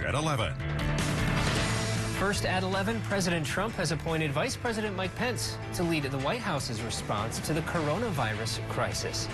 At 11. First at 11, President Trump has appointed Vice President Mike Pence to lead the White House's response to the coronavirus crisis.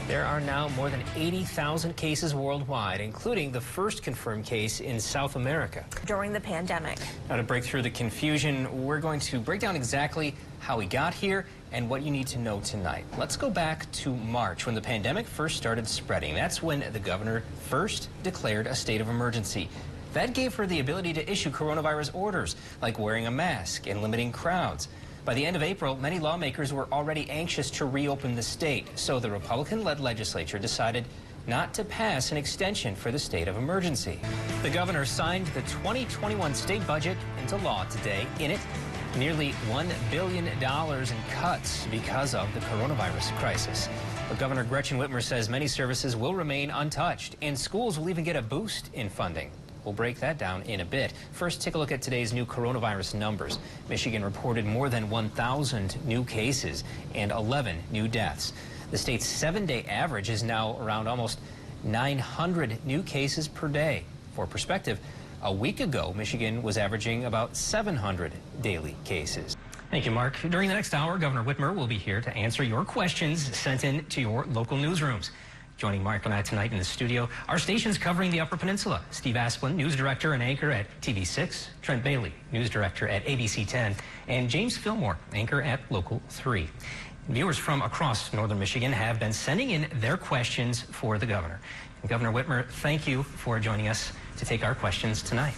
There are now more than 80,000 cases worldwide, including the first confirmed case in South America during the pandemic. Now, to break through the confusion, we're going to break down exactly how we got here and what you need to know tonight. Let's go back to March when the pandemic first started spreading. That's when the governor first declared a state of emergency. That gave her the ability to issue coronavirus orders, like wearing a mask and limiting crowds. By the end of April, many lawmakers were already anxious to reopen the state, so the Republican-led legislature decided not to pass an extension for the state of emergency. The governor signed the 2021 state budget into law today. In it, nearly $1 billion in cuts because of the coronavirus crisis. But Governor Gretchen Whitmer says many services will remain untouched, and schools will even get a boost in funding. We'll break that down in a bit. First, take a look at today's new coronavirus numbers. Michigan reported more than 1,000 new cases and 11 new deaths. The state's 7-day average is now around almost 900 new cases per day. For perspective, a week ago, Michigan was averaging about 700 daily cases. Thank you, Mark. During the next hour, Governor Whitmer will be here to answer your questions sent in to your local newsrooms. Joining Mark and I tonight in the studio, our stations covering the Upper Peninsula. Steve Asplin, news director and anchor at TV6, Trent Bailey, news director at ABC 10, and James Fillmore, anchor at Local 3. Viewers from across northern Michigan have been sending in their questions for the governor. And Governor Whitmer, thank you for joining us to take our questions tonight.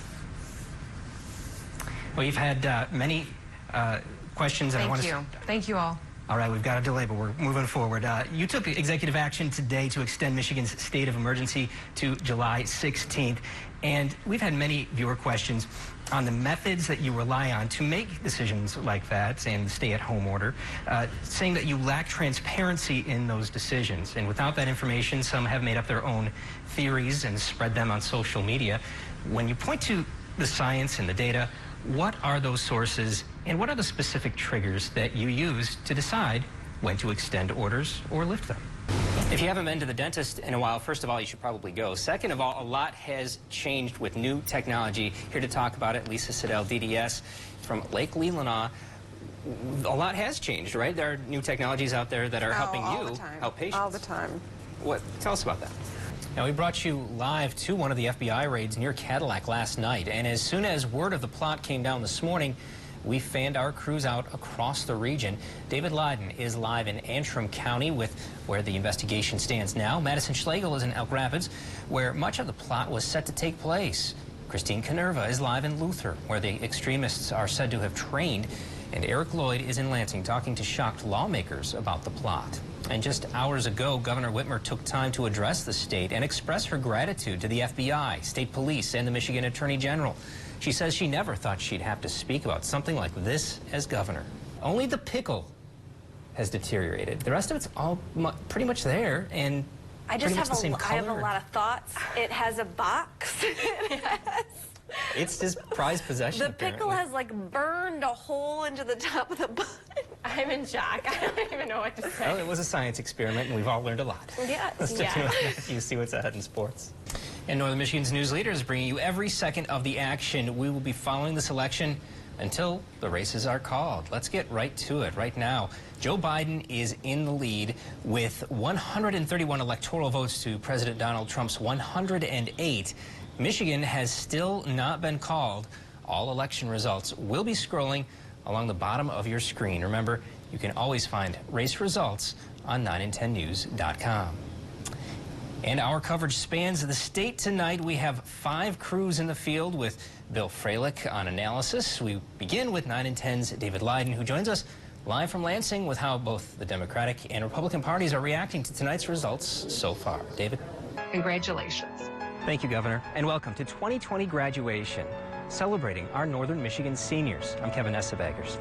Well, you've had many questions. Thank you. Thank you all. All right, we've got a delay, but we're moving forward. You took executive action today to extend Michigan's state of emergency to July 16th, and we've had many viewer questions on the methods that you rely on to make decisions like that and the stay-at-home order, saying that you lack transparency in those decisions. And without that information, some have made up their own theories and spread them on social media. When you point to the science and the data, what are those sources, and what are the specific triggers that you use to decide when to extend orders or lift them? If you haven't been to the dentist in a while, first of all, you should probably go. Second of all, a lot has changed with new technology. Here to talk about it, Lisa Siddell, DDS, from Lake Leelanau. A lot has changed, right? There are new technologies out there that are helping you help patients. All the time. Tell us about that. Now, we brought you live to one of the FBI raids near Cadillac last night, and as soon as word of the plot came down this morning, we fanned our crews out across the region. David Lyden is live in Antrim County with where the investigation stands now. Madison Schlegel is in Elk Rapids, where much of the plot was set to take place. Christine Canerva is live in Luther, where the extremists are said to have trained. And Eric Lloyd is in Lansing talking to shocked lawmakers about the plot. And just hours ago, Governor Whitmer took time to address the state and express her gratitude to the FBI, state police, and the Michigan Attorney General. She says she never thought she'd have to speak about something like this as governor. Only the pickle has deteriorated. The rest of it's all pretty much there, and I just have I have a lot of thoughts. It has a box. It's his prized possession. The pickle has like burned a hole into the top of the bun. I'm in shock. I don't even know what to say. Well, it was a science experiment, and we've all learned a lot. Yes. Let's take you see what's ahead in sports. And Northern Michigan's news leader is bringing you every second of the action. We will be following this election until the races are called. Let's get right to it right now. Joe Biden is in the lead with 131 electoral votes to President Donald Trump's 108. Michigan has still not been called. All election results will be scrolling along the bottom of your screen. Remember, you can always find race results on 9and10news.com. And our coverage spans the state tonight. We have 5 crews in the field with Bill Freilich on analysis. We begin with 9 and 10's David Lyden, who joins us live from Lansing with how both the Democratic and Republican parties are reacting to tonight's results so far. David? Congratulations. Thank you, Governor, and welcome to 2020 graduation, celebrating our Northern Michigan seniors. I'm Kevin Essebaggers.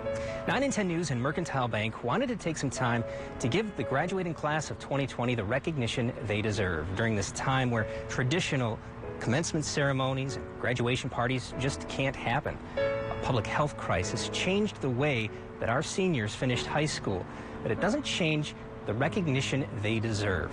9 and 10 News and Mercantile Bank wanted to take some time to give the graduating class of 2020 the recognition they deserve during this time where traditional commencement ceremonies and graduation parties just can't happen. A public health crisis changed the way that our seniors finished high school, but it doesn't change the recognition they deserve.